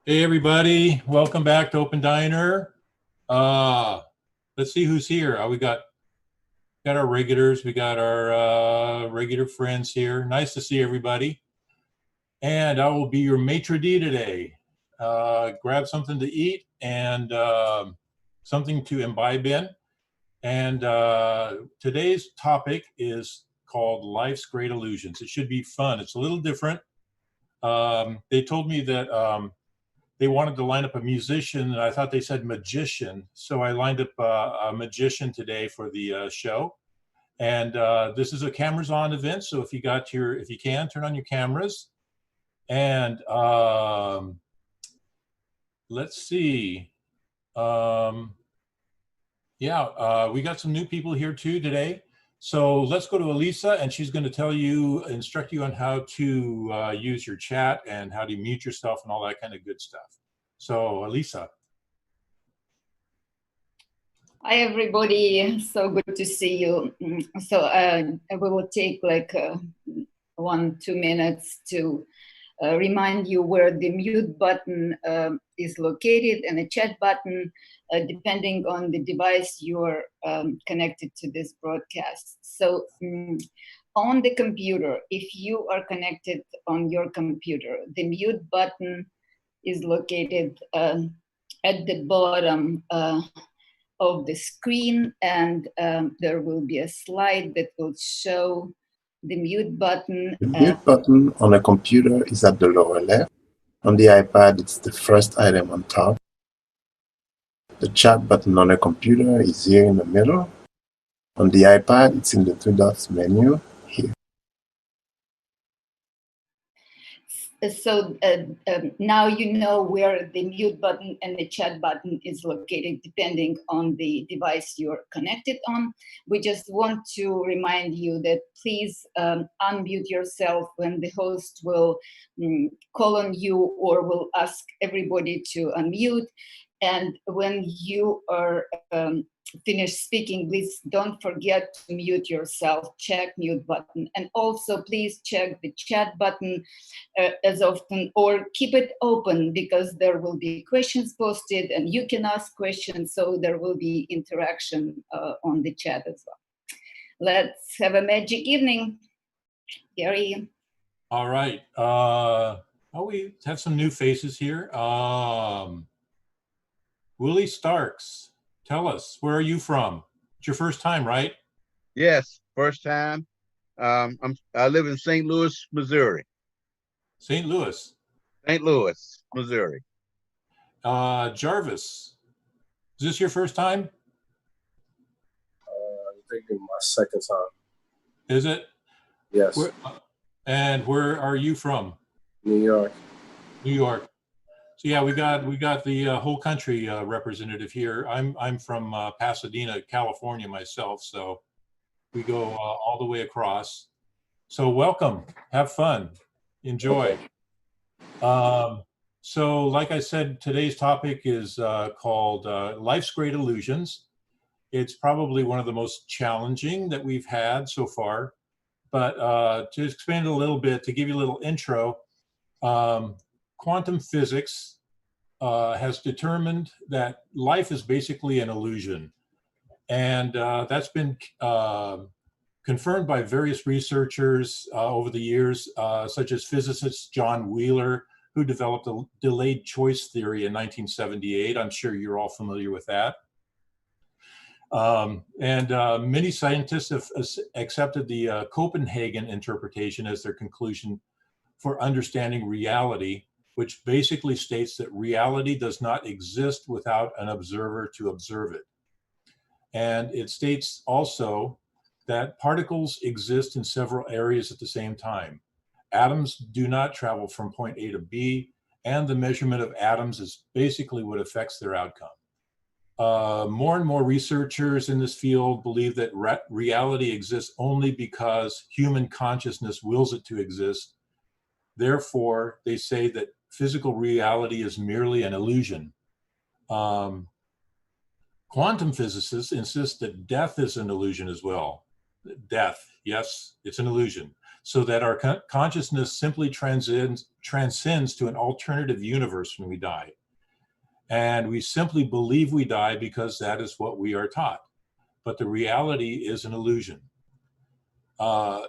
Hey everybody, welcome back to Open Diner. Uh, let's see who's here. We got our regulars, we got our regular friends here. Nice to see everybody. And I will be your maitre d' today. Grab something to eat and something to imbibe in. And today's topic is called Life's Great Illusions. It should be fun. It's a little different. They told me that they wanted to line up a musician, and I thought they said magician. So I lined up a magician today for the show. And this is a cameras on event. So if you can, turn on your cameras. And let's see. Um, yeah, we got some new people here too today. So let's go to Elisa, and she's going to instruct you on how to use your chat and how to mute yourself and all that kind of good stuff. So, Elisa. Hi, everybody. So good to see you. We will take like 1-2 minutes to remind you where the mute button is located and the chat button, depending on the device you're connected to this broadcast. So on the computer, if you are connected on your computer, the mute button is located at the bottom of the screen, and there will be a slide that will show the mute button. The mute button on a computer is at the lower left. On the iPad, it's the first item on top. The chat button on a computer is here in the middle. On the iPad, it's in the three dots menu here. So now you know where the mute button and the chat button is located, depending on the device you're connected on. We just want to remind you that please unmute yourself when the host will call on you or will ask everybody to unmute. And when you are finished speaking, please don't forget to mute yourself, check mute button. And also please check the chat button as often, or keep it open, because there will be questions posted and you can ask questions, so there will be interaction on the chat as well. Let's have a magic evening. Gary. All right. We have some new faces here. Willie Starks, tell us, where are you from? It's your first time, right? Yes, first time. I live in St. Louis, Missouri. St. Louis. St. Louis, Missouri. Jarvis, is this your first time? I think it's my second time. Is it? Yes. Where are you from? New York. New York. So yeah, we got the whole country representative here. I'm from Pasadena, California myself, so we go all the way across. So welcome, have fun, enjoy. So like I said, today's topic is called Life's Great Illusions. It's probably one of the most challenging that we've had so far. But to expand a little bit, to give you a little intro, quantum physics has determined that life is basically an illusion. And that's been confirmed by various researchers over the years, such as physicist John Wheeler, who developed a delayed choice theory in 1978. I'm sure you're all familiar with that. Many scientists have accepted the Copenhagen interpretation as their conclusion for understanding reality, which basically states that reality does not exist without an observer to observe it. And it states also that particles exist in several areas at the same time. Atoms do not travel from point A to B, and the measurement of atoms is basically what affects their outcome. More and more researchers in this field believe that reality exists only because human consciousness wills it to exist. Therefore, they say that physical reality is merely an illusion. Quantum physicists insist that death is an illusion as well. Death, yes, it's an illusion. so that our consciousness simply transcends to an alternative universe when we die. And we simply believe we die because that is what we are taught. But the reality is an illusion. As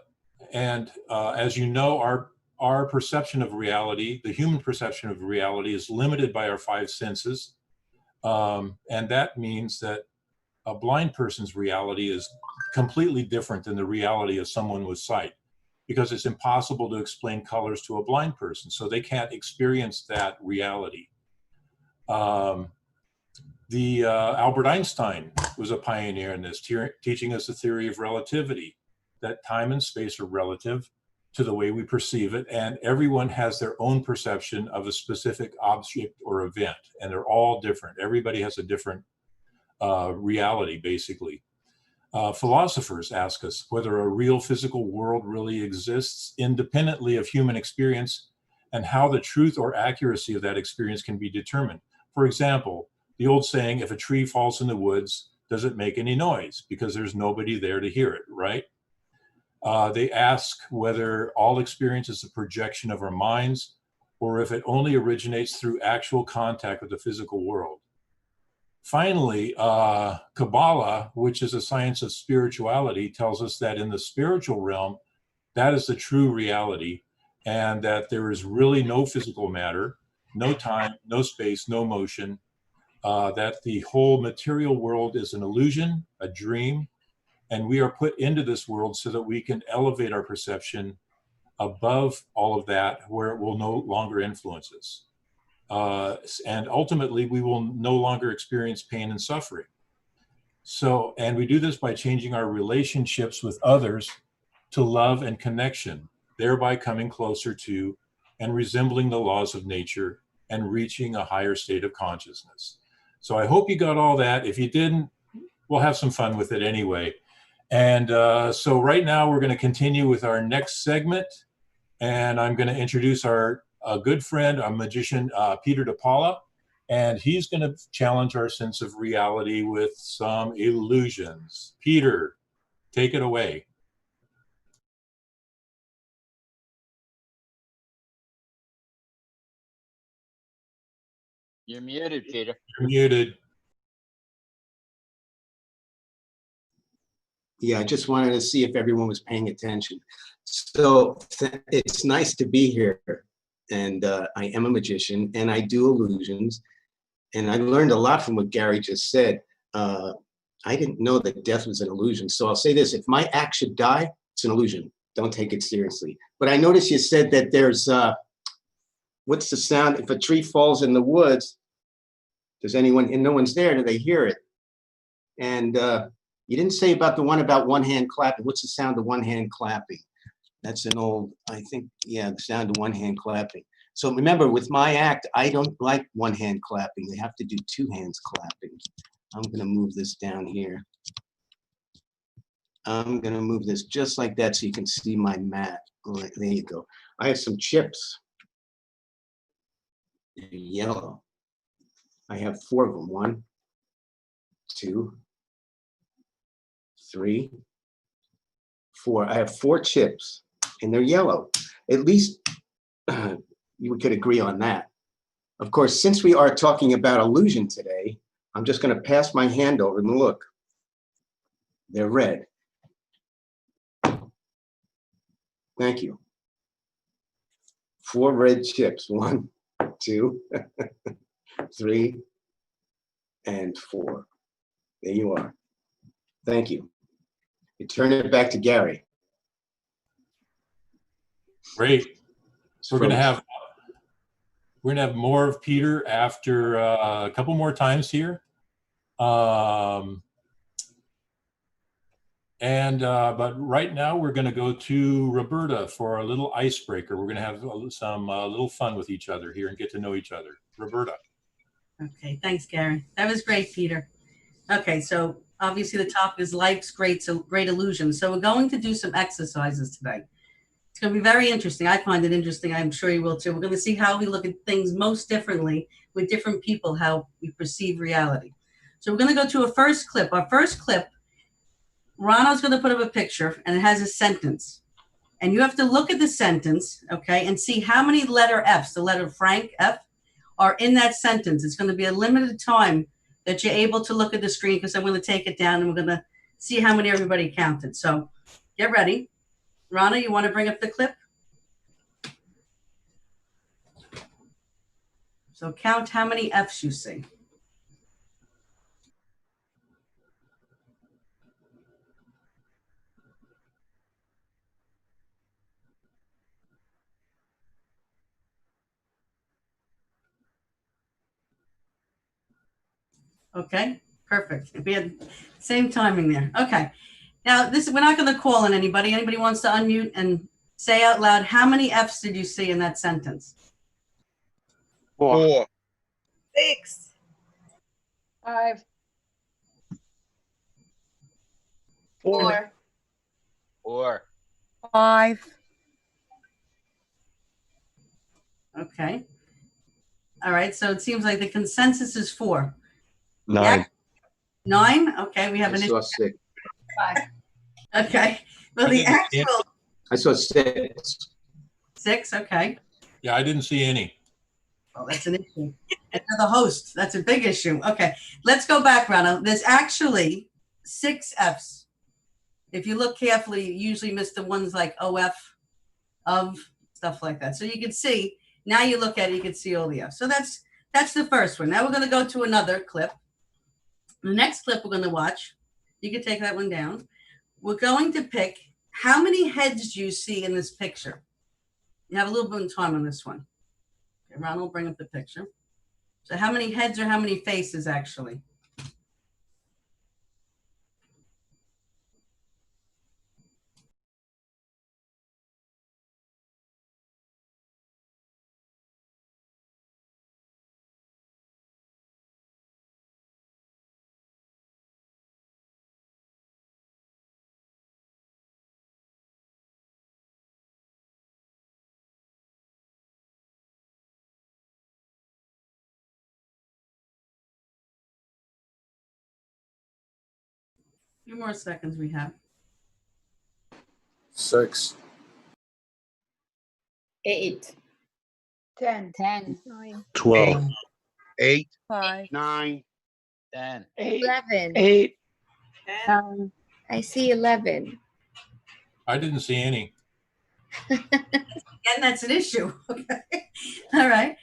you know, our perception of reality, the human perception of reality, is limited by our five senses. And that means that a blind person's reality is completely different than the reality of someone with sight, because it's impossible to explain colors to a blind person, so they can't experience that reality. Albert Einstein was a pioneer in this, teaching us the theory of relativity, that time and space are relative to the way we perceive it, and everyone has their own perception of a specific object or event, and they're all different. Everybody has a different reality, basically. Philosophers ask us whether a real physical world really exists independently of human experience, and how the truth or accuracy of that experience can be determined. For example, the old saying, if a tree falls in the woods, does it make any noise? Because there's nobody there to hear it, right? They ask whether all experience is a projection of our minds, or if it only originates through actual contact with the physical world. Finally, Kabbalah, which is a science of spirituality, tells us that in the spiritual realm, that is the true reality, and that there is really no physical matter, no time, no space, no motion, that the whole material world is an illusion, a dream, and we are put into this world so that we can elevate our perception above all of that, where it will no longer influence us. And ultimately, we will no longer experience pain and suffering. So, and we do this by changing our relationships with others to love and connection, thereby coming closer to and resembling the laws of nature and reaching a higher state of consciousness. So I hope you got all that. If you didn't, we'll have some fun with it anyway. And so right now we're going to continue with our next segment, and I'm going to introduce our good friend, a magician, Peter DePaula, and he's going to challenge our sense of reality with some illusions. Peter, take it away. You're muted, Peter. You're muted. Yeah, I just wanted to see if everyone was paying attention. So it's nice to be here. And I am a magician and I do illusions. And I learned a lot from what Gary just said. I didn't know that death was an illusion. So I'll say this, if my act should die, it's an illusion. Don't take it seriously. But I noticed you said that there's, what's the sound? If a tree falls in the woods, does anyone, and no one's there, do they hear it? And you didn't say about the one about one hand clapping. What's the sound of one hand clapping? That's an old, I think, yeah, the sound of one hand clapping. So remember, with my act, I don't like one hand clapping. They have to do two hands clapping. I'm gonna move this down here. I'm gonna move this just like that so you can see my mat. Right, there you go. I have some chips. They're yellow. I have 4 of them. 1, 2, 3, 4. I have 4 chips and they're yellow. At least you could agree on that. Of course, since we are talking about illusion today, I'm just going to pass my hand over and look. They're red. Thank you. 4 red chips. 1, 2, 3, and 4. There you are. Thank you. You turn it back to Gary. Great. So we're going to have more of Peter after a couple more times here. But right now we're going to go to Roberta for a little icebreaker. We're going to have some little fun with each other here and get to know each other. Roberta. Okay, thanks, Gary. That was great, Peter. Okay, so obviously the topic is life's great illusions. So we're going to do some exercises today. It's going to be very interesting. I find it interesting. I'm sure you will too. We're going to see how we look at things most differently with different people, how we perceive reality. So we're going to go to a first clip. Our first clip, Ronald's going to put up a picture and it has a sentence. And you have to look at the sentence, okay, and see how many letter Fs, the letter Frank, F, are in that sentence. It's going to be a limited time that you're able to look at the screen because I'm going to take it down and we're going to see how many everybody counted. So get ready. Rana, you want to bring up the clip? So count how many Fs you see. Okay, perfect. We had same timing there. Okay. Now we're not going to call on anybody. Anybody wants to unmute and say out loud, how many Fs did you see in that sentence? 4. 6. 5. 4. 4. 5. Okay. All right. So it seems like the consensus is 4. 9. Yeah. 9. Okay. We have I an saw issue. 6. 5. Okay. Well, I the didn't see actual I saw 6. 6. Okay. Yeah, I didn't see any. Oh, that's an issue. And for the host, that's a big issue. Okay. Let's go back, Ronald. There's actually 6 Fs. If you look carefully, you usually miss the ones like OF, of, stuff like that. So you can see, now you look at it, you can see all the Fs. So that's the first one. Now we're going to go to another clip. The next clip we're going to watch, you can take that one down. We're going to pick how many heads do you see in this picture? You have a little bit of time on this one. Okay, Ronald, bring up the picture. So how many heads or how many faces actually? A few more seconds we have. 6. 8. 10. 10. 9. 12. 8. 5. 9. 10. 11. 8. I see 11. I didn't see any. Again, that's an issue. Okay. All right.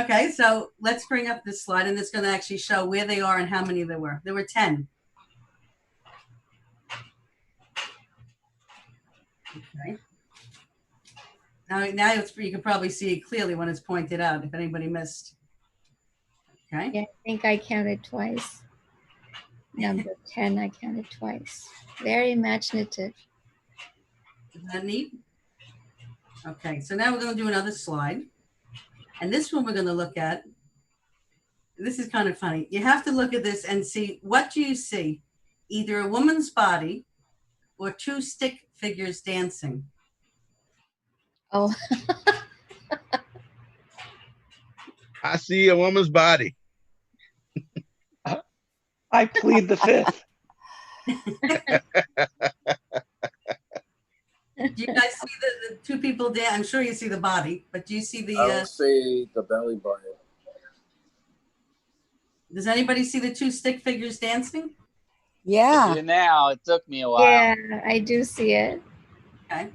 Okay, so let's bring up this slide, and it's going to actually show where they are and how many there were. There were 10. Okay. Now you can probably see it clearly when it's pointed out, if anybody missed. Okay. Yeah, I think I counted twice. Number 10, I counted twice. Very imaginative. Isn't that neat? Okay, so now we're going to do another slide. And this one we're going to look at. This is kind of funny. You have to look at this and see, what do you see? Either a woman's body or 2 stick figures dancing. Oh, I see a woman's body. I plead the fifth. Do you guys see the 2 people dance? I'm sure you see the body, but do you see the? I don't see the belly button. Does anybody see the 2 stick figures dancing? Yeah. See it now. It took me a while. yeah, I do see it. Okay.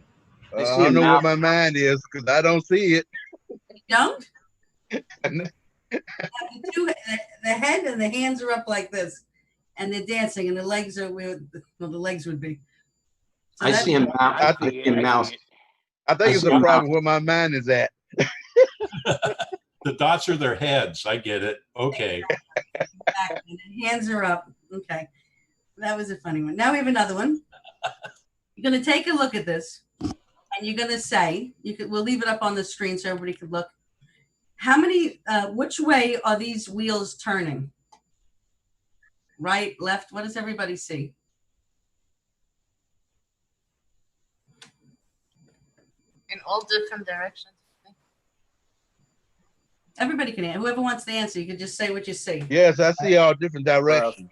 I I see don't a know mouth. what my mind is because I don't see it. You don't? The head and the hands are up like this, and they're dancing, and the legs are where the legs would be. So I that's- see a mouth. I see a mouse. I think I it's see a a problem mouth. where my mind is at. The dots are their heads. I get it. Okay. Exactly. The hands are up. Okay. That was a funny one. Now we have another one. You're going to take a look at this, and you're going to say, we'll leave it up on the screen so everybody can look. How many, which way are these wheels turning? Right, left? What does everybody see? In all different directions. Everybody can answer. Whoever wants to answer, you can just say what you see. Yes, I see all different directions.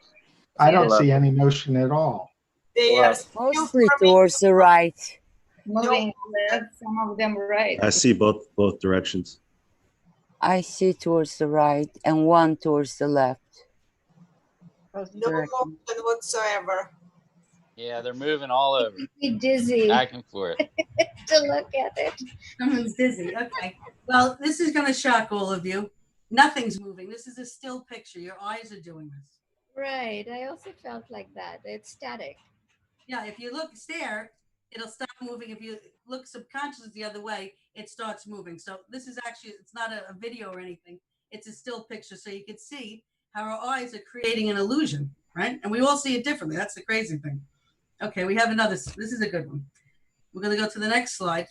I don't see any motion at all. They are Left. still Mostly forming towards the right. moving left, some of them right. I see both directions. I see towards the right and one towards the left. No motion whatsoever. Yeah, they're moving all over, Be dizzy back and forth. to look at it. Someone's dizzy. Okay. Well, this is going to shock all of you. Nothing's moving. This is a still picture. Your eyes are doing this. Right. I also felt like that. It's static. Yeah, if you stare, it'll stop moving. If you look subconsciously the other way, it starts moving. So this is actually, it's not a video or anything. It's a still picture. So you can see how our eyes are creating an illusion, right? And we all see it differently. That's the crazy thing. Okay, we have another. This is a good one. We're going to go to the next slide.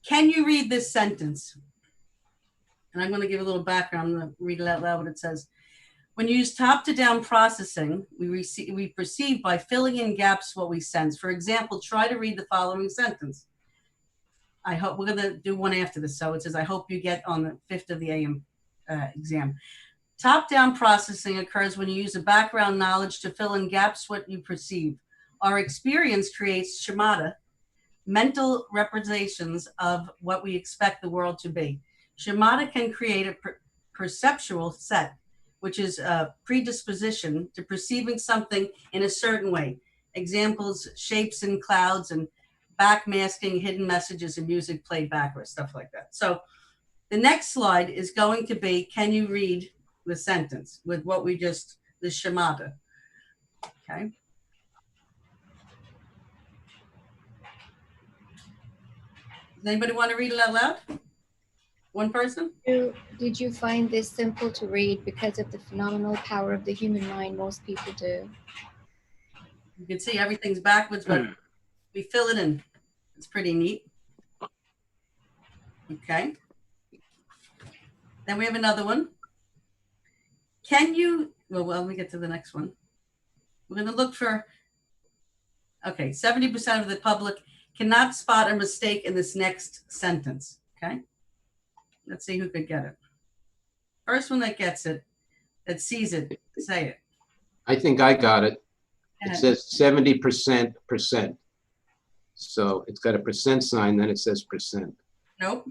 Can you read this sentence? And I'm going to give a little background. I'm going to read it out loud what it says. When you use top-to-down processing, we perceive by filling in gaps what we sense. For example, try to read the following sentence. I hope we're going to do one after this. So it says, I hope you get on the 5th of the AM exam. Top-down processing occurs when you use a background knowledge to fill in gaps what you perceive. Our experience creates schemata, mental representations of what we expect the world to be. Schemata can create a perceptual set, which is a predisposition to perceiving something in a certain way. Examples, shapes in clouds and backmasking hidden messages and music played back or stuff like that. So the next slide is going to be, can you read the sentence with what we just, the schemata, okay? Does anybody want to read it out loud? One person? Did you find this simple to read because of the phenomenal power of the human mind? Most people do. You can see everything's backwards, but we fill it in. It's pretty neat. Okay. Then we have another one. Can you, well, let me get to the next one. We're going to look for, okay, 70% of the public cannot spot a mistake in this next sentence. Okay. Let's see who could get it. First one that gets it, that sees it, say it. I think I got it. It says 70%. So it's got a percent sign, then it says percent. Nope.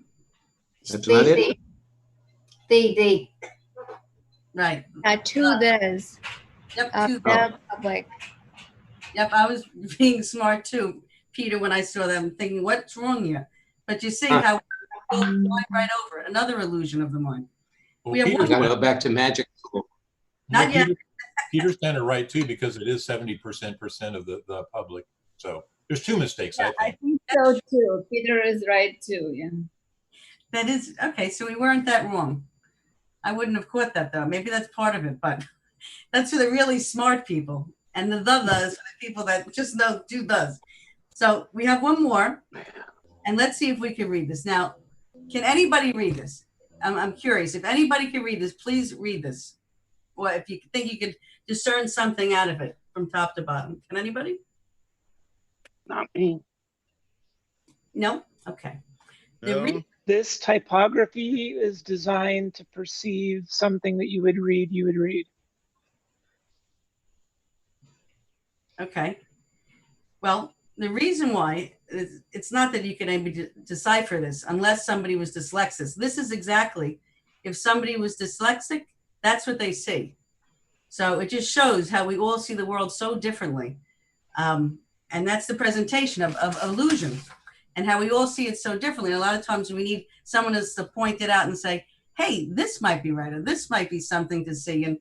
That's not it? They. Right. Two does. Yep, two public. Yep, I was being smart too, Peter, when I saw them, thinking, what's wrong here? But you see how we're going right over it. Another illusion of the mind. Well, we have Peter's one Got to go back to magic school. Not yet. Peter's kind of right too, because it is 70% of the public. So there's two mistakes, I I think. think so too. Peter is right too. Yeah. That is, okay, so we weren't that wrong. I wouldn't have caught that though. Maybe that's part of it, but that's for the really smart people. And the is for the people that just do does. So we have one more. And let's see if we can read this. Now, can anybody read this? I'm curious. If anybody can read this, please read this. Or if you think you could discern something out of it from top to bottom. Can anybody? Not me. No? Okay. No. This typography is designed to perceive something that you would read. Okay. Well, the reason why is it's not that you can maybe decipher this unless somebody was dyslexic. This is exactly, if somebody was dyslexic, that's what they see. So it just shows how we all see the world so differently. And that's the presentation of illusion and how we all see it so differently. A lot of times we need someone to point it out and say, hey, this might be right, or this might be something to see. And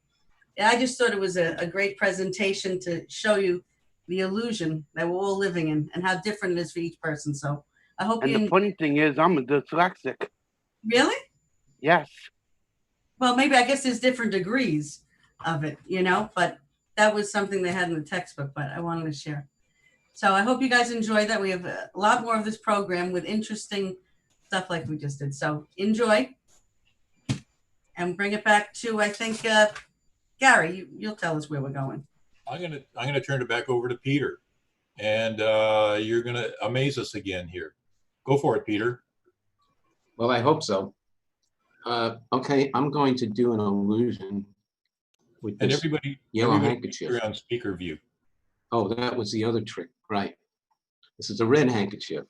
I just thought it was a great presentation to show you the illusion that we're all living in and how different it is for each person. So I hope and the funny thing is, I'm a dyslexic. Really? Yes. Well, maybe I guess there's different degrees of it, but that was something they had in the textbook, but I wanted to share. So I hope you guys enjoyed that. We have a lot more of this program with interesting stuff like we just did. So enjoy and bring it back to, I think, Gary, you'll tell us where we're going. I'm gonna turn it back over to Peter, and you're gonna amaze us again here. Go for it, Peter. Well, I hope so. Okay, I'm going to do an illusion with And this everybody handkerchief. You're on speaker view. Oh, that was the other trick, right? This is a red handkerchief.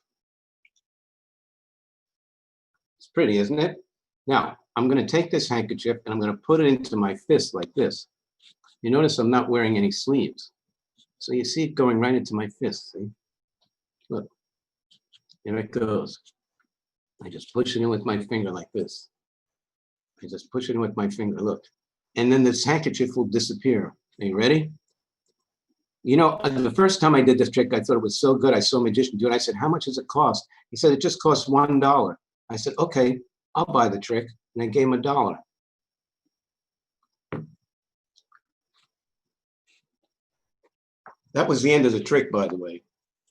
It's pretty, isn't it? Now, I'm going to take this handkerchief and I'm going to put it into my fist like this. You notice I'm not wearing any sleeves. So you see it going right into my fist, see? Look, there it goes. I just push it in with my finger like this. I just push it in with my finger, look. And then this handkerchief will disappear. Are you ready? You know, the first time I did this trick, I thought it was so good. I saw a magician do it. I said, how much does it cost? He said, it just costs $1. I said, okay, I'll buy the trick. And I gave him $1. That was the end of the trick, by the way.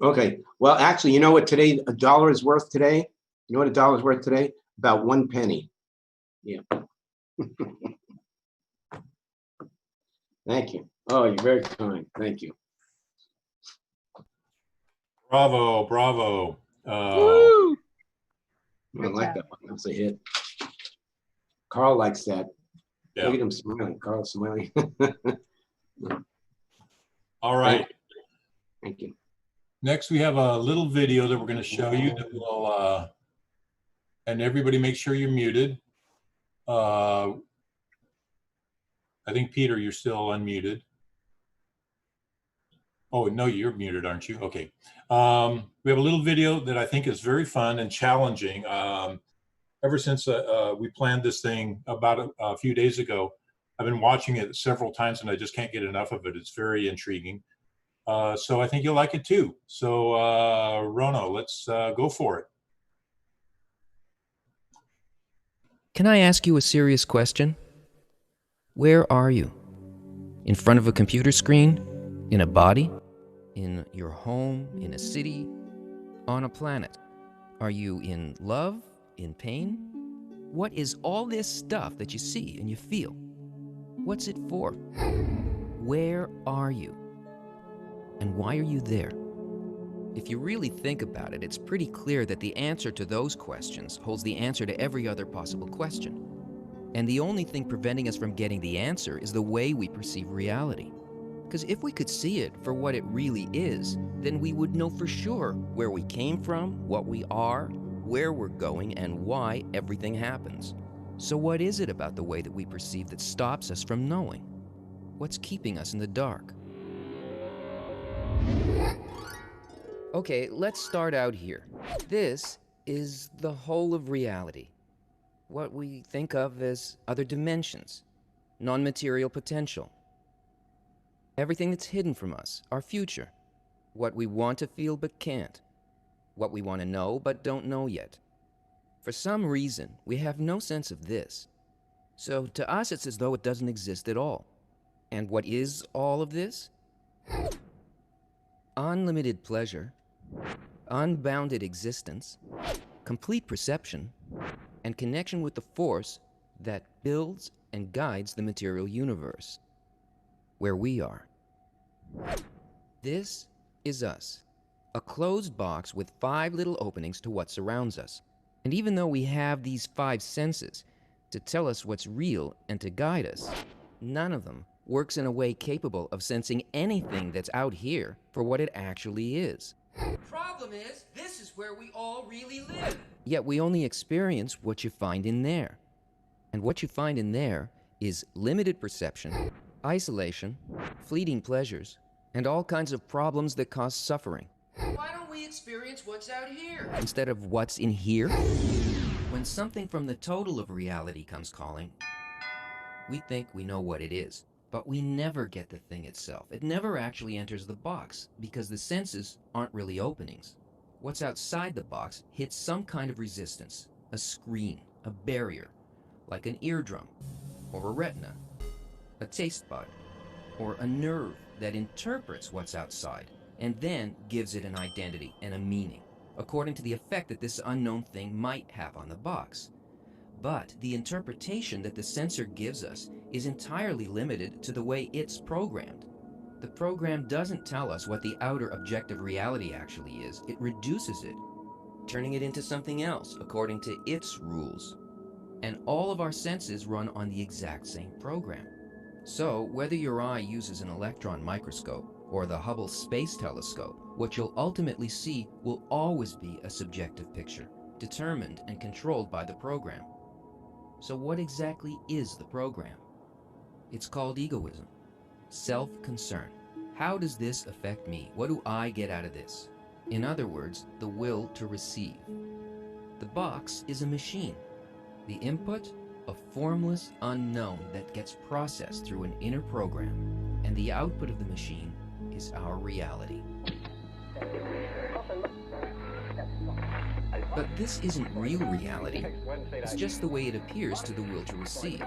Okay, well, actually, you know what today, $1 is worth today? You know what $1 is worth today? About 1 penny. Yeah. Thank you. Oh, you're very kind. Thank you. Bravo, bravo. I like that one. That's a hit. Carl likes that. Yeah. Look at him smiling. Carl's smiling. All right. Thank you. Next, we have a little video that we're going to show you that will, and everybody make sure you're muted. I think, Peter, you're still unmuted. Oh, no, you're muted, aren't you? Okay. We have a little video that I think is very fun and challenging. Ever since we planned this thing about a few days ago, I've been watching it several times and I just can't get enough of it. It's very intriguing. So I think you'll like it too. So Rono, let's go for it. Can I ask you a serious question? Where are you? In front of a computer screen? In a body? In your home? In a city? On a planet? Are you in love? In pain? What is all this stuff that you see and you feel? What's it for? Where are you? And why are you there? If you really think about it, it's pretty clear that the answer to those questions holds the answer to every other possible question. And the only thing preventing us from getting the answer is the way we perceive reality. Because if we could see it for what it really is, then we would know for sure where we came from, what we are, where we're going, and why everything happens. So what is it about the way that we perceive that stops us from knowing? What's keeping us in the dark? Okay, let's start out here. This is the whole of reality. What we think of as other dimensions, non-material potential. Everything that's hidden from us, our future. What we want to feel but can't. What we want to know but don't know yet. For some reason, we have no sense of this. So to us, it's as though it doesn't exist at all. And what is all of this? Unlimited pleasure, unbounded existence, complete perception, and connection with the force that builds and guides the material universe, where we are. This is us, a closed box with 5 little openings to what surrounds us. And even though we have these 5 senses to tell us what's real and to guide us, none of them works in a way capable of sensing anything that's out here for what it actually is. The problem is, this is where we all really live. Yet we only experience what you find in there. And what you find in there is limited perception, isolation, fleeting pleasures, and all kinds of problems that cause suffering. Why don't we experience what's out here instead of what's in here? When something from the total of reality comes calling, we think we know what it is. But we never get the thing itself. It never actually enters the box because the senses aren't really openings. What's outside the box hits some kind of resistance, a screen, a barrier, like an eardrum, or a retina, a taste bud, or a nerve that interprets what's outside and then gives it an identity and a meaning, according to the effect that this unknown thing might have on the box. But the interpretation that the sensor gives us is entirely limited to the way it's programmed. The program doesn't tell us what the outer objective reality actually is. It reduces it, turning it into something else according to its rules. And all of our senses run on the exact same program. So whether your eye uses an electron microscope or the Hubble Space Telescope, what you'll ultimately see will always be a subjective picture, determined and controlled by the program. So what exactly is the program? It's called egoism, self-concern. How does this affect me? What do I get out of this? In other words, the will to receive. The box is a machine. The input, a formless unknown that gets processed through an inner program. And the output of the machine is our reality. But this isn't real reality. It's just the way it appears to the will to receive.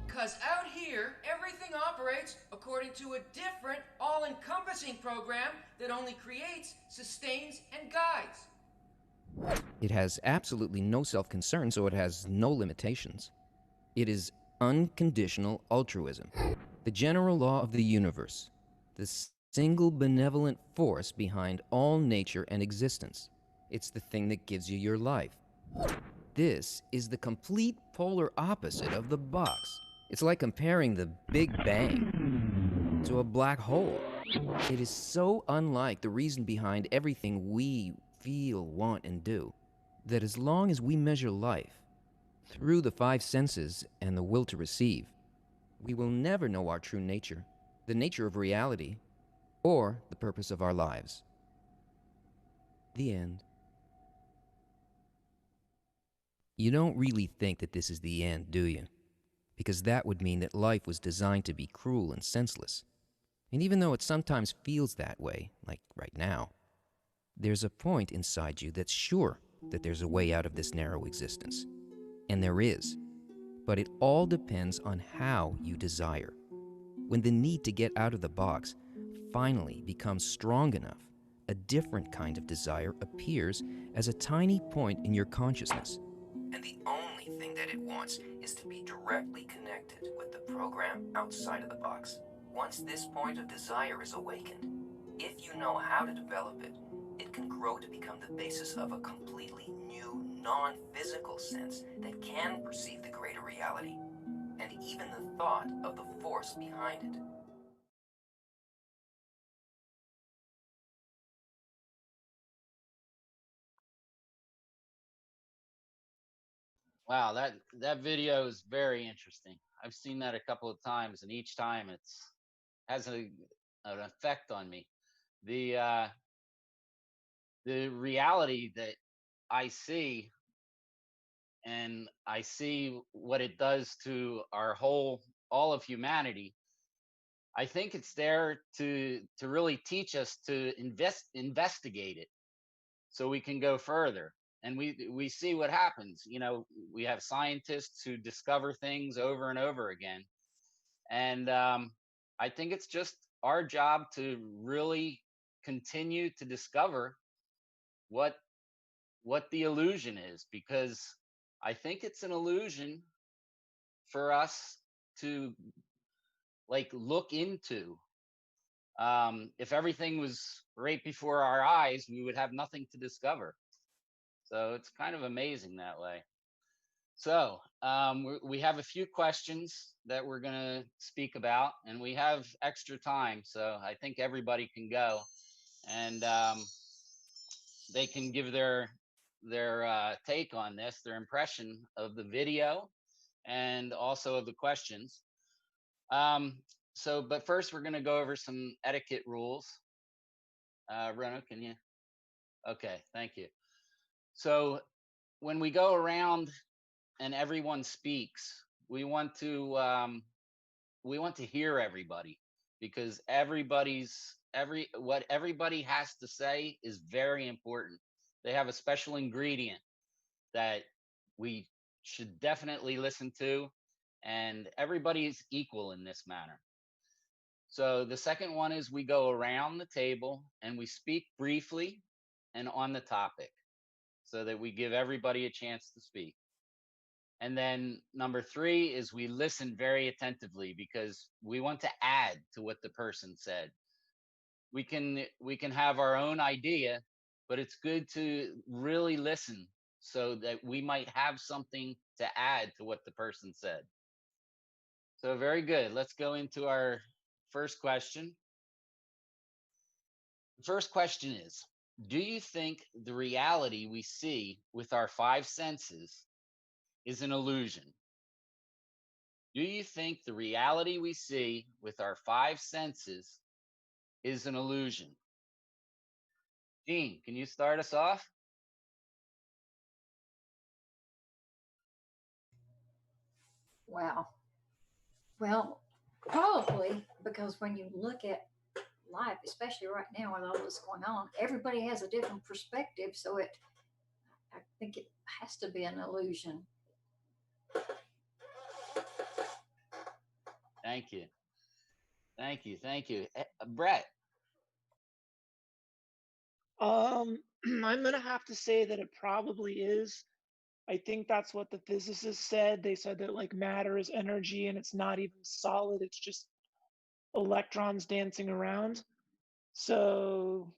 Because out here, everything operates according to a different, all-encompassing program that only creates, sustains, and guides. It has absolutely no self-concern, so it has no limitations. It is unconditional altruism, the general law of the universe, the single benevolent force behind all nature and existence. It's the thing that gives you your life. This is the complete polar opposite of the box. It's like comparing the Big Bang to a black hole. It is so unlike the reason behind everything we feel, want, and do, that as long as we measure life through the five senses and the will to receive, we will never know our true nature, the nature of reality, or the purpose of our lives. The end. You don't really think that this is the end, do you? Because that would mean that life was designed to be cruel and senseless. And even though it sometimes feels that way, like right now, there's a point inside you that's sure that there's a way out of this narrow existence. And there is. But it all depends on how you desire. When the need to get out of the box finally becomes strong enough, a different kind of desire appears as a tiny point in your consciousness. And the only thing that it wants is to be directly connected with the program outside of the box. Once this point of desire is awakened, if you know how to develop it, it can grow to become the basis of a completely new, non-physical sense that can perceive the greater reality, and even the thought of the force behind it. Wow, that video is very interesting. I've seen that a couple of times, and each time it's has an effect on me. The the reality that I see, and I see what it does to our all of humanity. I think it's there to really teach us to investigate it, so we can go further. And we see what happens. You know, we have scientists who discover things over and over again, and I think it's just our job to really continue to discover what what the illusion is, because I think it's an illusion for us to like look into. If everything was right before our eyes, we would have nothing to discover. So it's kind of amazing that way. So we have a few questions that we're going to speak about, and we have extra time. So I think everybody can go, and they can give their take on this, their impression of the video, and also of the questions. Um, but first, we're going to go over some etiquette rules. Rona, can you? Okay, thank you. So when we go around and everyone speaks, we want to hear everybody, because what everybody has to say is very important. They have a special ingredient that we should definitely listen to, and everybody is equal in this manner. So the second one is we go around the table and we speak briefly and on the topic, so that we give everybody a chance to speak. And then number three is we listen very attentively, because we want to add to what the person said. We can have our own idea, but it's good to really listen, so that we might have something to add to what the person said. So very good. Let's go into our first question. The first question is, Do you think the reality we see with our five senses is an illusion? Do you think the reality we see with our five senses is an illusion? Gene, can you start us off? Wow. Well, probably because when you look at life, especially right now with all this going on, everybody has a different perspective. So I think it has to be an illusion. Thank you. Thank you. Thank you. Brett. I'm gonna have to say that it probably is. I think that's what the physicists said. They said that like matter is energy and it's not even solid, it's just electrons dancing around. So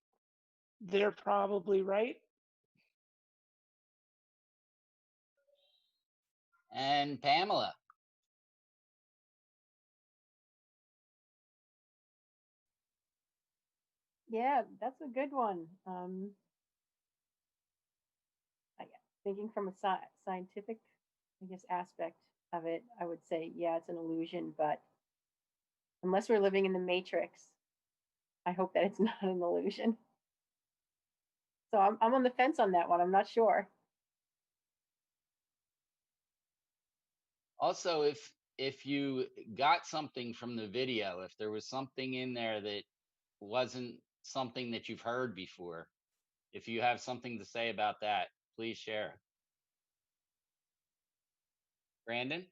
they're probably right. And Pamela. Yeah, that's a good one. Thinking from a scientific, I guess, aspect of it, I would say, yeah, it's an illusion. But unless we're living in the Matrix, I hope that it's not an illusion. So I'm on the fence on that one. I'm not sure. Also, if you got something from the video, if there was something in there that wasn't something that you've heard before, if you have something to say about that, please share. Brandon?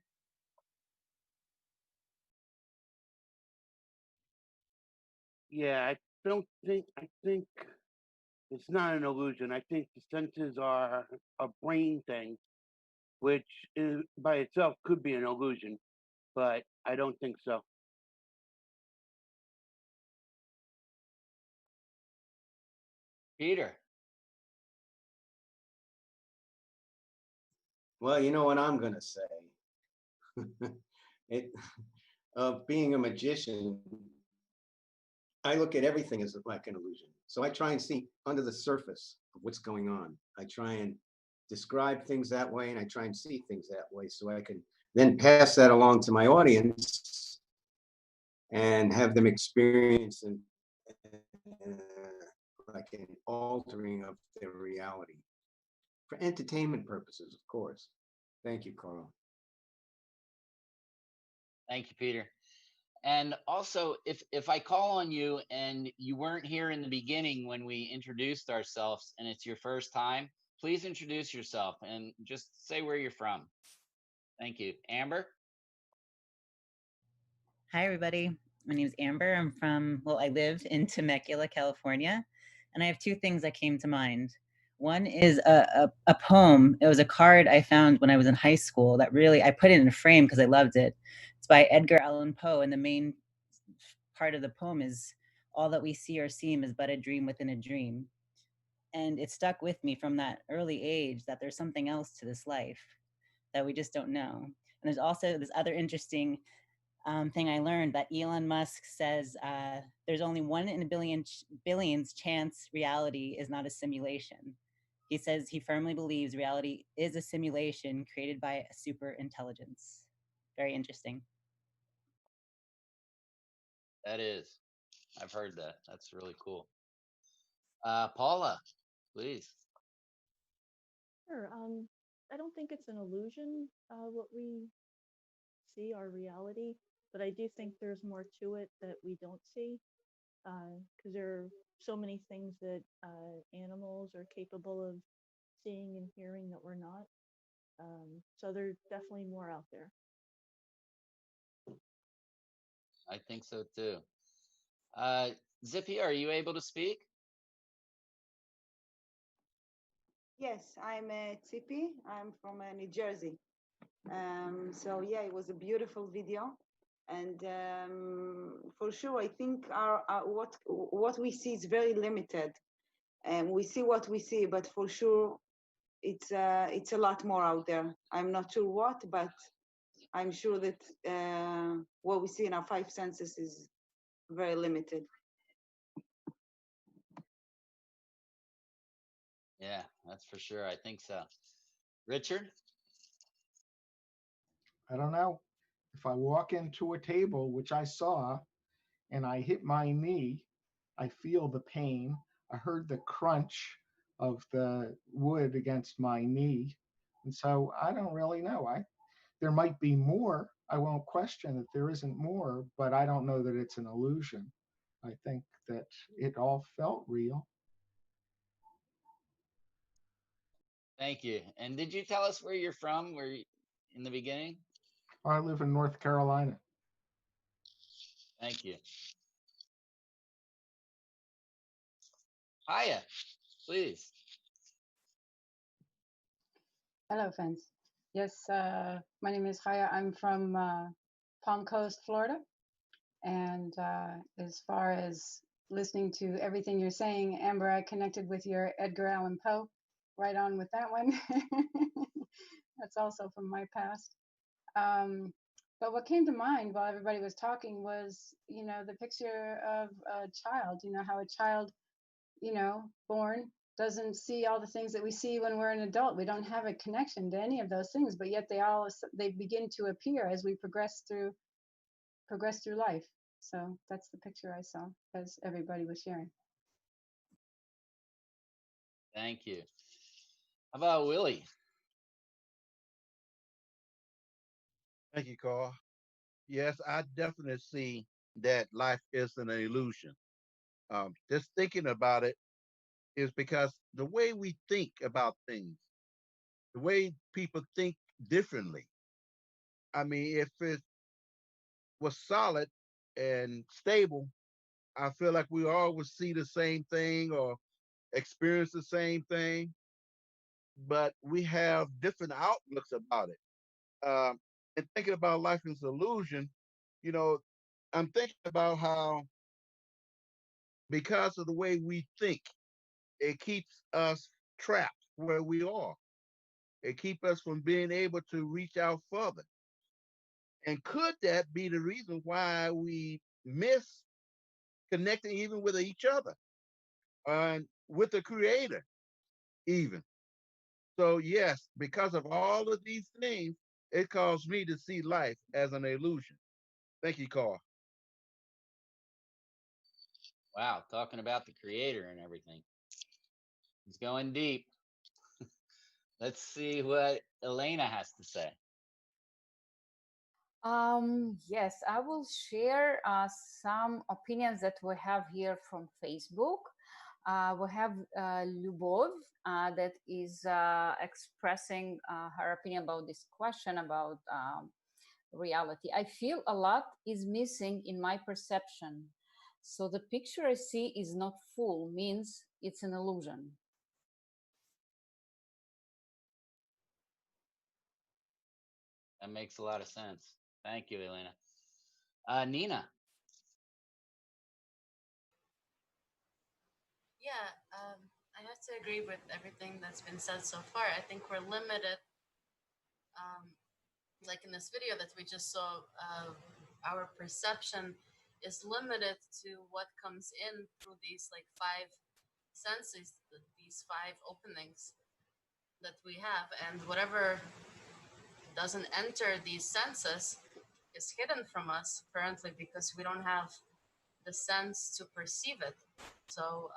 Yeah, I think it's not an illusion. I think the senses are a brain thing, which is, by itself could be an illusion, but I don't think so. Peter? Well, you know what I'm going to say. Being a magician, I look at everything as like an illusion. So I try and see under the surface of what's going on. I try and describe things that way, and I try and see things that way, so I can then pass that along to my audience and have them experience like an altering of their reality for entertainment purposes, of course. Thank you, Carl. Thank you, Peter. And also, if I call on you and you weren't here in the beginning when we introduced ourselves and it's your first time, please introduce yourself and just say where you're from. Thank you. Amber? Hi, everybody. My name is Amber. I live in Temecula, California, and I have two things that came to mind. One is a poem. It was a card I found when I was in high school that I put it in a frame because I loved it. It's by Edgar Allan Poe, and the main part of the poem is, "All that we see or seem is but a dream within a dream." And it stuck with me from that early age that there's something else to this life that we just don't know. And there's also this other interesting thing I learned, that Elon Musk says there's only 1 in a billions chance reality is not a simulation. He says he firmly believes reality is a simulation created by a super intelligence. Very interesting. That is. I've heard that. That's really cool. Paula, please. Sure. I don't think it's an illusion, what we see, our reality, but I do think there's more to it that we don't see, because there are so many things that animals are capable of seeing and hearing that we're not. So there's definitely more out there. I think so too. Zippy, are you able to speak? Yes, I'm Tipi. I'm from New Jersey. So yeah, it was a beautiful video, and for sure, I think our what we see is very limited, and we see what we see, but for sure, it's a lot more out there. I'm not sure what, but I'm sure that what we see in our five senses is very limited. Yeah, that's for sure. I think so. Richard? I don't know. If I walk into a table, which I saw, and I hit my knee, I feel the pain. I heard the crunch of the wood against my knee. And so I don't really know. There might be more. I won't question that there isn't more, but I don't know that it's an illusion. I think that it all felt real. Thank you. And did you tell us where you're from? In the beginning? I live in North Carolina. Thank you. Hiya, please. Hello, friends. Yes, my name is Haya. I'm from Palm Coast, Florida. And as far as listening to everything you're saying, Amber, I connected with your Edgar Allan Poe. Right on with that one. That's also from my past. But what came to mind while everybody was talking was, the picture of a child, how a child, born doesn't see all the things that we see when we're an adult. We don't have a connection to any of those things, but yet they begin to appear as we progress through life. So that's the picture I saw as everybody was sharing. Thank you. How about Willie? Thank you, Carl. Yes, I definitely see that life is an illusion. Just thinking about it is because the way we think about things, the way people think differently. I mean, if it was solid and stable, I feel like we always see the same thing or experience the same thing, but we have different outlooks about it. And thinking about life as an illusion, you know, I'm thinking about how because of the way we think, it keeps us trapped where we are. It keeps us from being able to reach out further. And could that be the reason why we miss connecting even with each other and with the creator even? So yes, because of all of these things, it caused me to see life as an illusion. Thank you, Carl. Wow, talking about the creator and everything. He's going deep. Let's see what Elena has to say. Yes, I will share some opinions that we have here from Facebook. We have Lubov that is expressing her opinion about this question about reality. I feel a lot is missing in my perception. So the picture I see is not full, means it's an illusion. That makes a lot of sense. Thank you, Elena. Nina. Yeah, I have to agree with everything that's been said so far. I think we're limited, like in this video that we just saw, our perception is limited to what comes in through these like five senses, these five openings that we have, and whatever doesn't enter these senses is hidden from us currently because we don't have the sense to perceive it. So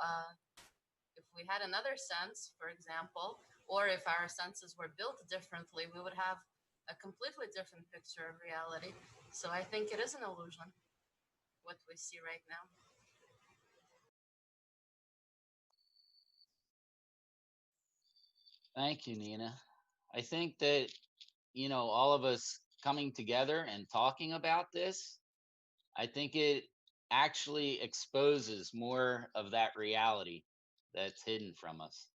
if we had another sense, for example, or if our senses were built differently, we would have a completely different picture of reality. So I think it is an illusion, what we see right now. Thank you, Nina. I think that, all of us coming together and talking about this, I think it actually exposes more of that reality that's hidden from us.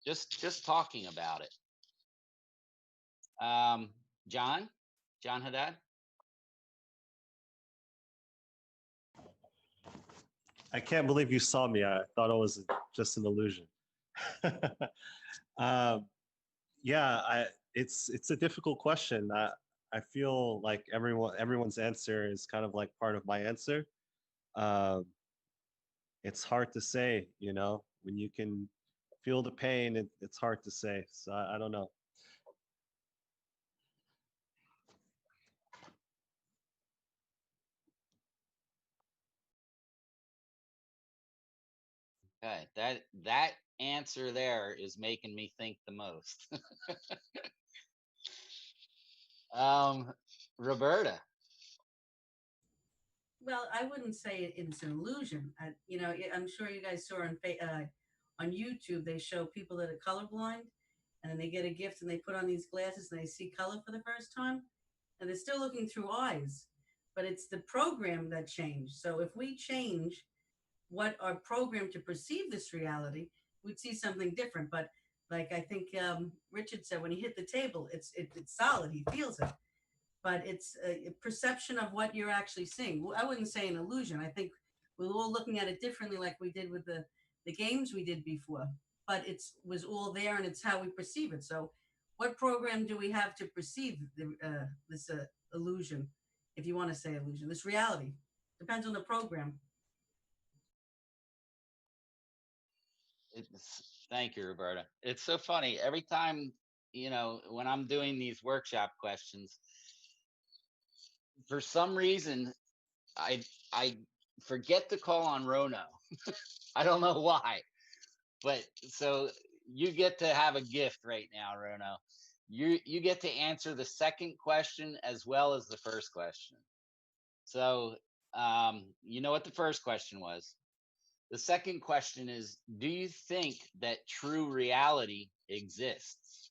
Just talking about it. John Haddad. I can't believe you saw me. I thought it was just an illusion. Yeah, it's a difficult question. I feel like everyone's answer is kind of like part of my answer. Um, it's hard to say, when you can feel the pain, it's hard to say. So I don't know. Okay, that answer there is making me think the most. Roberta. Well, I wouldn't say it's an illusion. I'm sure you guys saw on YouTube they show people that are colorblind, and then they get a gift and they put on these glasses and they see color for the first time, and they're still looking through eyes, but it's the program that changed. So if we change what are programmed to perceive this reality, we'd see something different. But like I think Richard said, when he hit the table, it's solid. He feels it, but it's a perception of what you're actually seeing. Well, I wouldn't say an illusion. I think we're all looking at it differently, like we did with the games we did before. But it was all there, and it's how we perceive it. So, what program do we have to perceive this illusion, if you want to say illusion, this reality? Depends on the program. Thank you, Roberta. It's so funny. Every time, when I'm doing these workshop questions, for some reason, I forget to call on Rono. I don't know why, but so you get to have a gift right now, Rono. You get to answer the second question as well as the first question. So you know what the first question was. The second question is, do you think that true reality exists?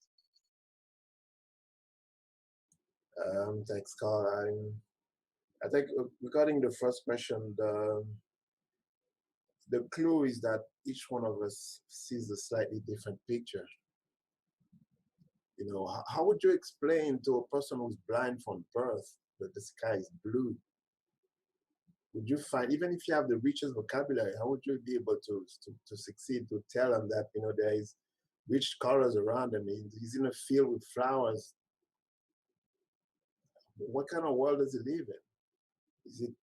Thanks, Carl. I think regarding the first question, the clue is that each one of us sees a slightly different picture. How would you explain to a person who's blind from birth that the sky is blue? Would you find, even if you have the richest vocabulary, how would you be able to succeed to tell them that there is rich colors around him? He's in a field with flowers. What kind of world does he live in? Is it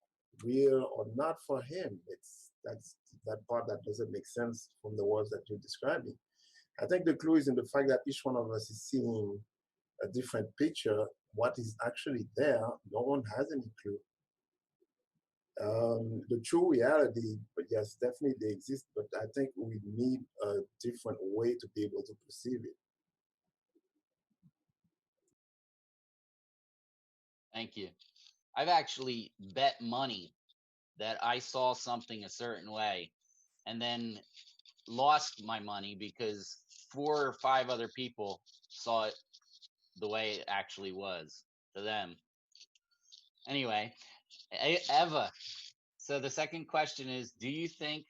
real or not for him? That's that part that doesn't make sense from the words that you're describing. I think the clue is in the fact that each one of us is seeing a different picture. What is actually there, no one has any clue. The true reality, but yes, definitely they exist, but I think we need a different way to be able to perceive it. Thank you. I've actually bet money that I saw something a certain way and then lost my money because 4 or 5 other people saw it the way it actually was to them. Anyway, Eva, so the second question is, do you think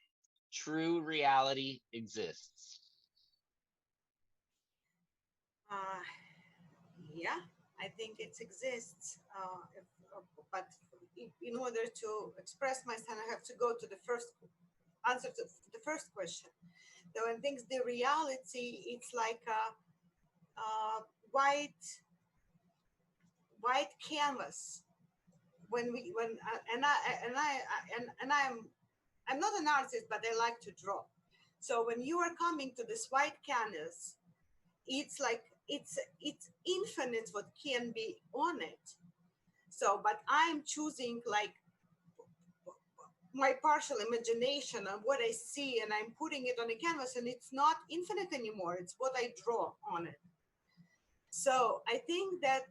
true reality exists? Yeah, I think it exists. But in order to express myself, I have to go to the first answer to the first question. Though I think the reality, it's like a white canvas. I'm not an artist, but I like to draw. So when you are coming to this white canvas, it's like it's infinite what can be on it. So but I'm choosing like my partial imagination of what I see, and I'm putting it on a canvas, and it's not infinite anymore. It's what I draw on it. So I think that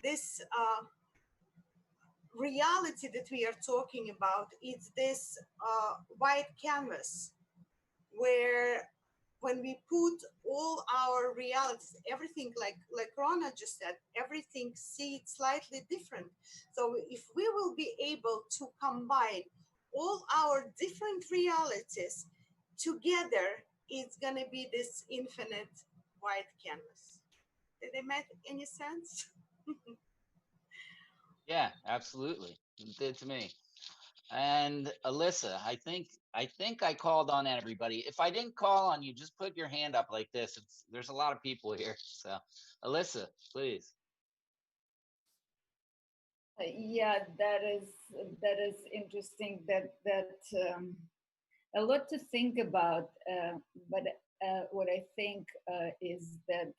this reality that we are talking about is this white canvas where when we put all our realities, everything like Rona just said, everything see it slightly different. So if we will be able to combine all our different realities together, it's gonna be this infinite white canvas. Did it make any sense? Yeah, absolutely. It did to me. And Alyssa, I think I called on everybody. If I didn't call on you, just put your hand up like this. There's a lot of people here. So, Alyssa, please. Yeah, that is interesting. That a lot to think about. But what I think is that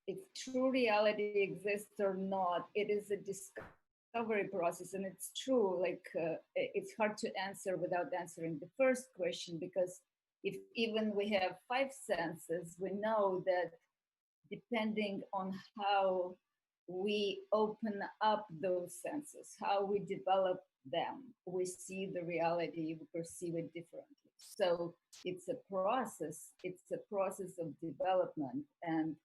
if true reality exists or not, it is a discovery process. And it's true, like it's hard to answer without answering the first question, because if even we have five senses, we know that depending on how we open up those senses, how we develop them, we see the reality, we perceive it differently. So it's a process of development, and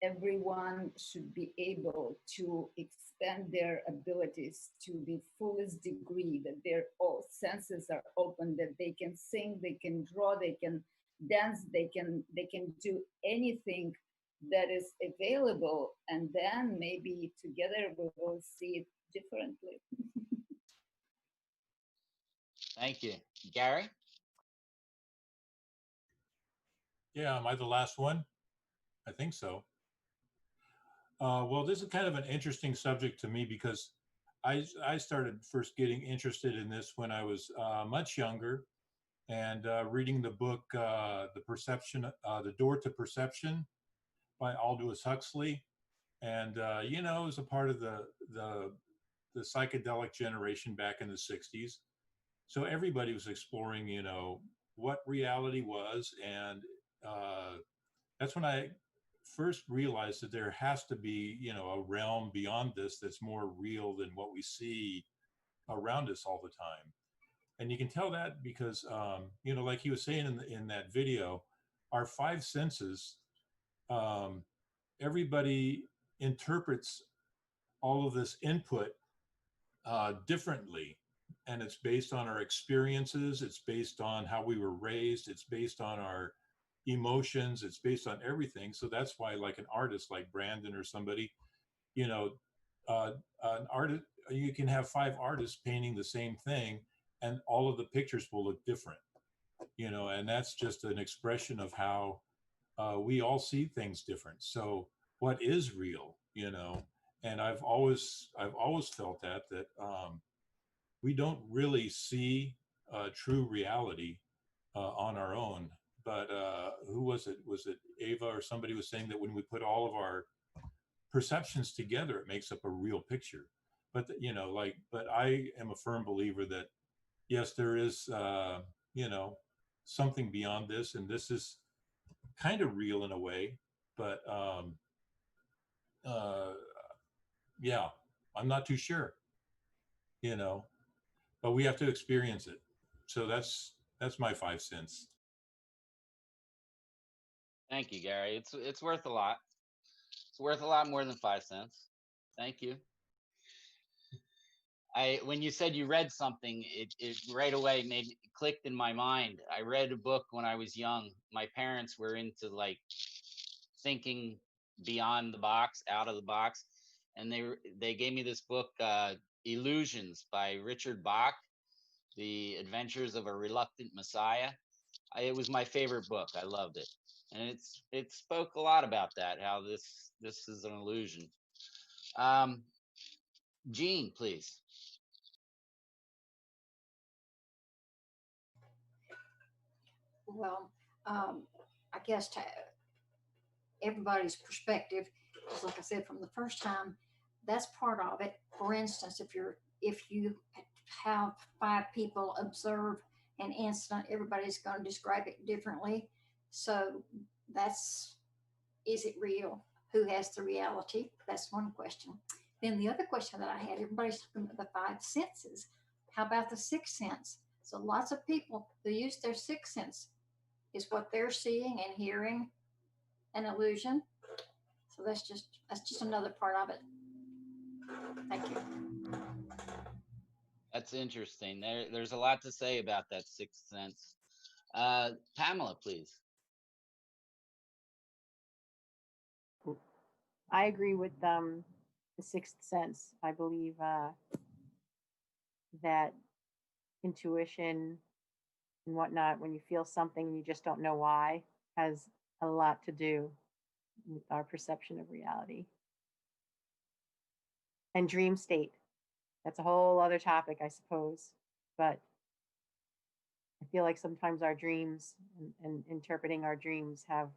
everyone should be able to expand their abilities to the fullest degree, that their all senses are open, that they can sing, they can draw, they can dance, they can do anything that is available, and then maybe together we will see it differently. Thank you. Gary? Yeah, am I the last one? I think so. Well, this is kind of an interesting subject to me because I started first getting interested in this when I was much younger, and reading the book The Door to Perception by Aldous Huxley. And you know, it was a part of the psychedelic generation back in the 60s. So everybody was exploring, you know, what reality was, and that's when I first realized that there has to be, you know, a realm beyond this that's more real than what we see around us all the time. And you can tell that because, you know, like he was saying in that video, our five senses, um, everybody interprets all of this input differently. And it's based on our experiences, it's based on how we were raised, it's based on our emotions, it's based on everything. So that's why, like an artist like Brandon or somebody, you know, an artist, you can have five artists painting the same thing and all of the pictures will look different, you know, and that's just an expression of how we all see things different. So what is real, you know? And I've always felt that we don't really see true reality on our own. But who was it? Was it Ava or somebody was saying that when we put all of our perceptions together, it makes up a real picture. But you know, like, but I am a firm believer that yes, there is, you know, something beyond this, and this is kind of real in a way. But uh, yeah, I'm not too sure, you know, but we have to experience it. So that's my 5 cents. Thank you, Gary. It's worth a lot. It's worth a lot more than 5 cents. Thank you. When you said you read something, it right away clicked in my mind. I read a book when I was young. My parents were into like thinking beyond the box, out of the box, and they gave me this book, Illusions by Richard Bach, The Adventures of a Reluctant Messiah. It was my favorite book. I loved it, and it spoke a lot about that, how this is an illusion. Jean, please. Well, I guess to everybody's perspective, just like I said from the first time, that's part of it. For instance, if you have five people observe an incident, everybody's going to describe it differently. So that's, is it real? Who has the reality? That's one question. Then the other question that I had, everybody's talking about the five senses. How about the sixth sense? So lots of people who use their sixth sense, is what they're seeing and hearing an illusion. So that's just another part of it. Thank you. That's interesting. There's a lot to say about that sixth sense. Pamela, please. I agree with the sixth sense. I believe that intuition and whatnot, when you feel something and you just don't know why, has a lot to do with our perception of reality. And dream state, that's a whole other topic, I suppose. But I feel like sometimes our dreams and interpreting our dreams have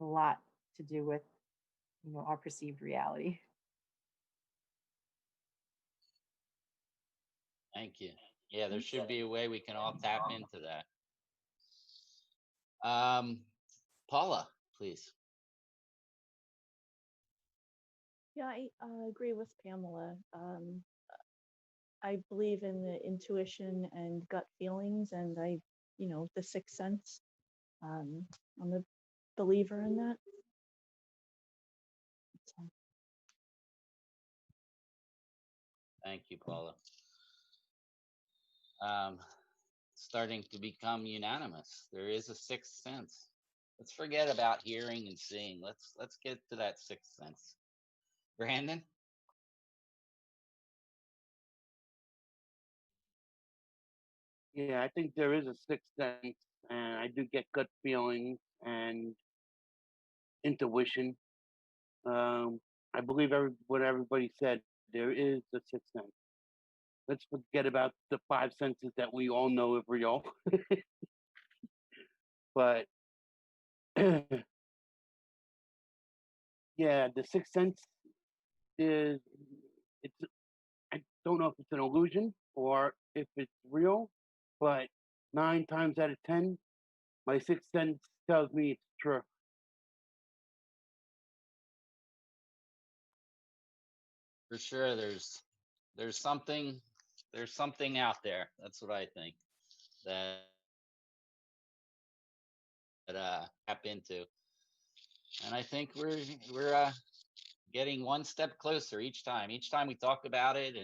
a lot to do with, our perceived reality. Thank you. Yeah, there should be a way we can all tap into that. Paula, please. Yeah, I agree with Pamela. I believe in the intuition and gut feelings, and the sixth sense. I'm a believer in that. So, Thank you, Paula. Starting to become unanimous. There is a sixth sense. Let's forget about hearing and seeing. Let's get to that sixth sense. Brandon? Yeah, I think there is a sixth sense, and I do get gut feelings and intuition. I believe what everybody said. There is a sixth sense. Let's forget about the five senses that we all know of real. But yeah, the sixth sense is it's I don't know if it's an illusion or if it's real, but 9 times out of 10, my sixth sense tells me it's true. For sure, there's something out there. That's what I think that tap into, and I think we're getting one step closer each time. Each time we talk about it,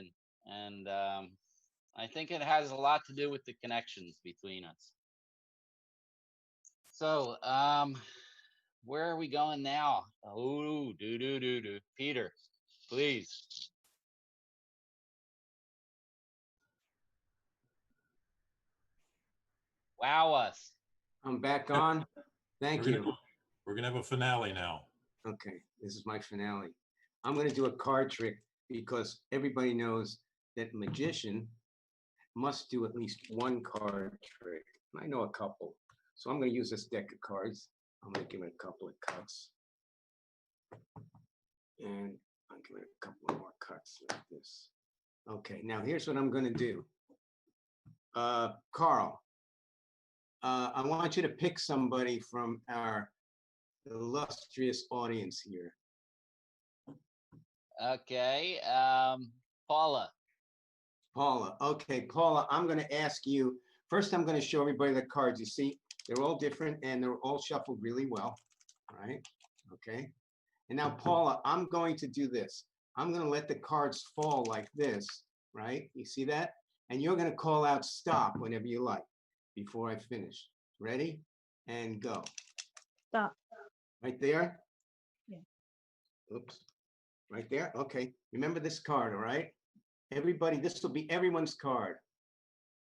and I think it has a lot to do with the connections between us. So, where are we going now? Oh, do. Peter, please. Wow us. I'm back on. Thank you. We're gonna have a finale now. Okay, this is my finale. I'm going to do a card trick because everybody knows that magician must do at least one card trick. I know a couple. So I'm going to use this deck of cards. I'm going to give it a couple of cuts. And I'll give it a couple more cuts like this. Okay, now here's what I'm going to do. Carl, I want you to pick somebody from our illustrious audience here. Okay, Paula. Paula. Okay, Paula, I'm going to ask you. First, I'm going to show everybody the cards. You see, they're all different and they're all shuffled really well. All right. Okay. And now, Paula, I'm going to do this. I'm going to let the cards fall like this. Right. You see that? And you're going to call out stop whenever you like before I finish. Ready? And go. Stop. Right there? Yeah. Oops. Right there? Okay. Remember this card, all right? Everybody, this will be everyone's card.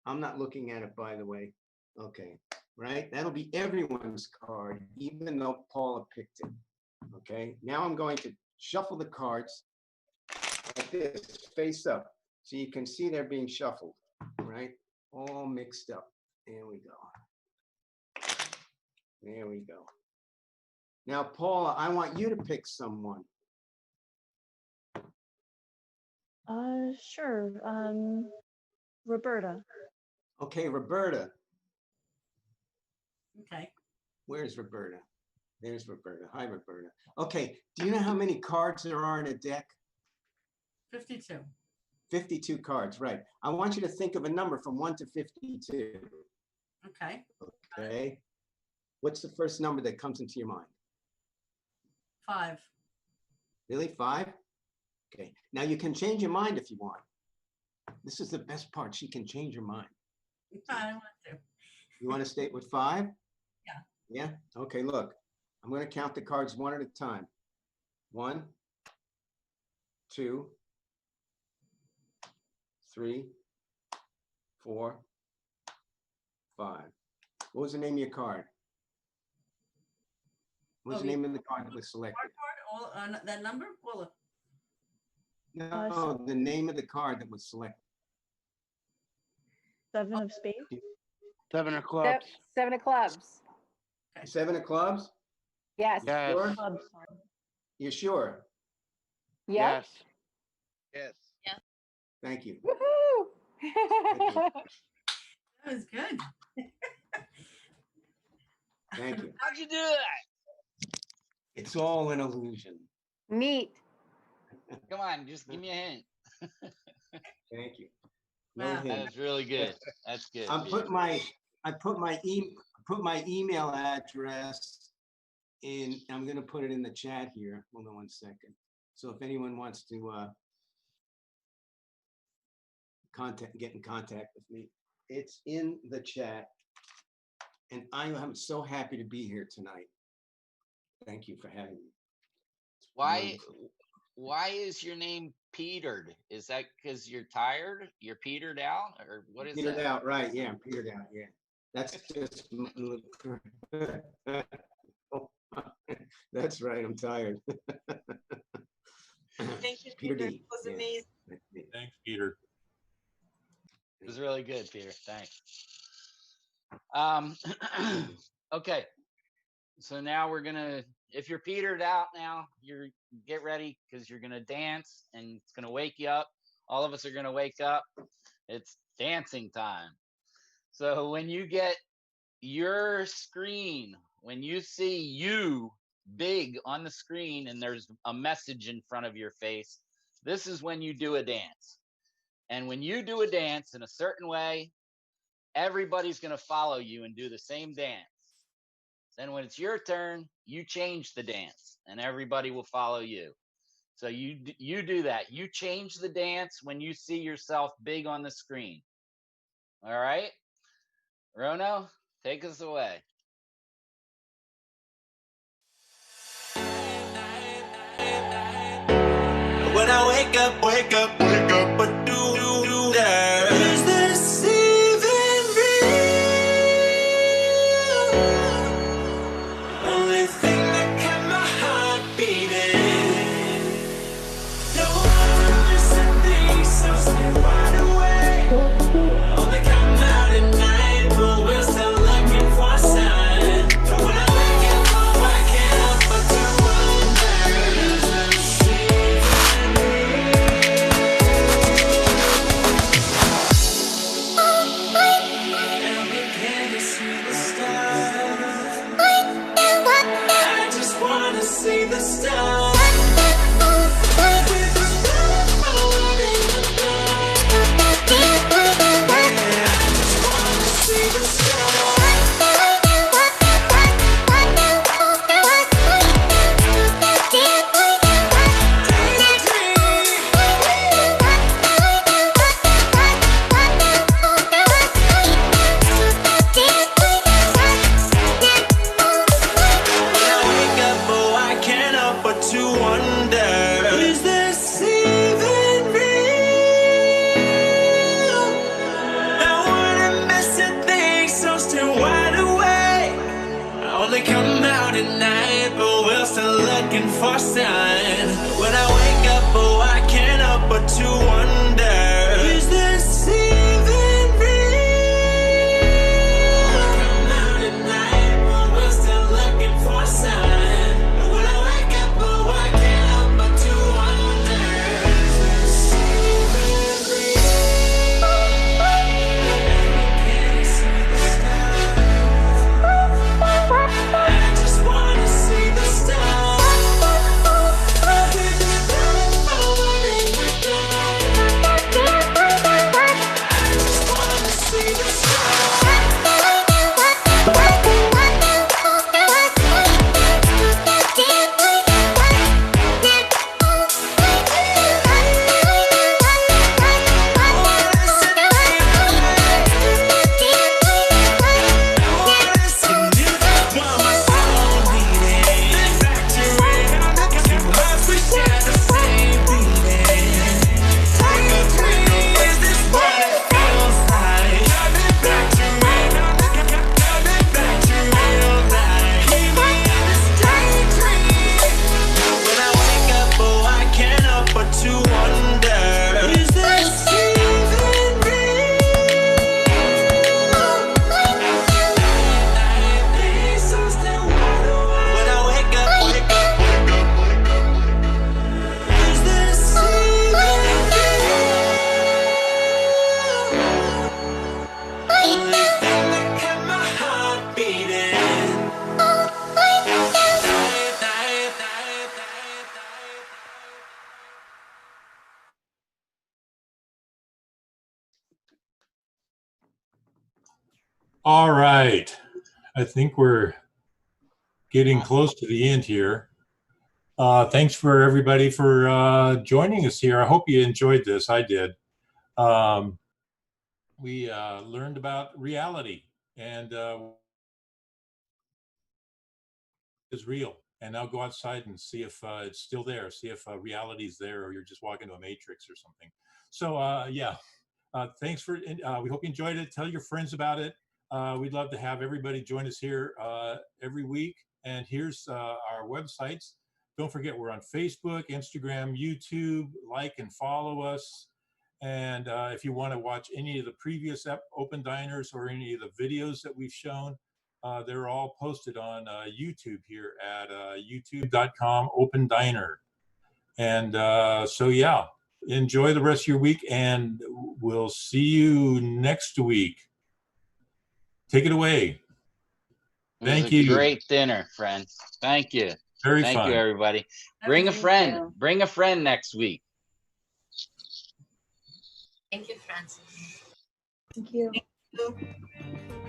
I'm not looking at it, by the way. Okay. Right? That'll be everyone's card, even though Paula picked it. Okay. Now I'm going to shuffle the cards like this, face up. So you can see they're being shuffled, right? All mixed up. There we go. There we go. Now, Paula, I want you to pick someone. Sure. Roberta. Okay, Roberta. Okay. Where's Roberta? There's Roberta. Hi, Roberta. Okay, do you know how many cards there are in a deck? 52. 52 cards, right. I want you to think of a number from 1 to 52. Okay. Okay. What's the first number that comes into your mind? 5. Really, 5? Okay. Now you can change your mind if you want. This is the best part. She can change her mind. I want to. You want to stay with 5? Yeah. Yeah? Okay, look. I'm going to count the cards one at a time. 1, 2, 3, 4, 5. What was the name of your card? What was the name of the card that was selected? Card, that number? Well, No, the name of the card that was selected. 7 of spades. 7 of clubs. 7 of clubs. 7 of clubs? Yes. Yes. Sure? Clubs. You sure? Yep. Yes. Yes. Yeah. Thank you. Woohoo! That was good. Thank you. How'd you do that? It's all an illusion. Neat. Come on, just give me a hint. Thank you. No Wow. hint. That's really good. That's good. I Peter. put my email address in. I'm going to put it in the chat here. Hold on one second. So if anyone wants to get in contact with me, it's in the chat. And I am so happy to be here tonight. Thank you for having me. Why is your name Petered? Is that because you're tired? You're petered out, or what is Petered that? out, right? Yeah, I'm petered out. Yeah, that's just. That's right. I'm tired. Thank you, Peter Peter. D. It was Yeah. amazing. Thanks, Peter. It was really good, Peter. Thanks. Okay. So now we're gonna, if you're petered out now, you're get ready because you're gonna dance and it's gonna wake you up. All of us are gonna wake up. It's dancing time. So when you get your screen, when you see you big on the screen and there's a message in front of your face, this is when you do a dance. And when you do a dance in a certain way, everybody's gonna follow you and do the same dance. Then when it's your turn, you change the dance and everybody will follow you. So you do that. You change the dance when you see yourself big on the screen. All right? Rono, take us away. When I wake up, what do there? Is this even real? Only thing that kept my heart beating. No one listen things, so stay wide awake. Only come out at night, but we're still looking for a sign. But when I wake up, I can't help but to wonder, is this even I just wanna see the stars. With the moon in the night. Yeah, I just wanna see the to wonder, is this even real? Now when I'm missing things, so still wide awake. I only come out at night, but we're still looking for sign. When I wake up, oh, I can't help but to wonder, is this even real? I come out at night, but we're still looking for sign. I just wanna see the stars. All right. I think we're getting close to the end here. Thanks for everybody for joining us here. I hope you enjoyed this. I did. We learned about reality and is real. And now go outside and see if it's still there. See if reality is there, or you're just walking to a matrix or something. So yeah, thanks for. We hope you enjoyed it. Tell your friends about it. We'd love to have everybody join us here every week. And here's our websites. Don't forget, we're on Facebook, Instagram, YouTube. Like and follow us. And if you want to watch any of the previous Open Diners or any of the videos that we've shown, they're all posted on YouTube here at youtube.com Open Diner. And so, yeah, enjoy the rest of your week, and we'll see you next week. Take it away. Thank you. Great dinner, friend. Thank you. Very Thank fun. you, everybody. Bring a friend. Bring a friend next week. Thank you, Francis. Thank you. Thank you.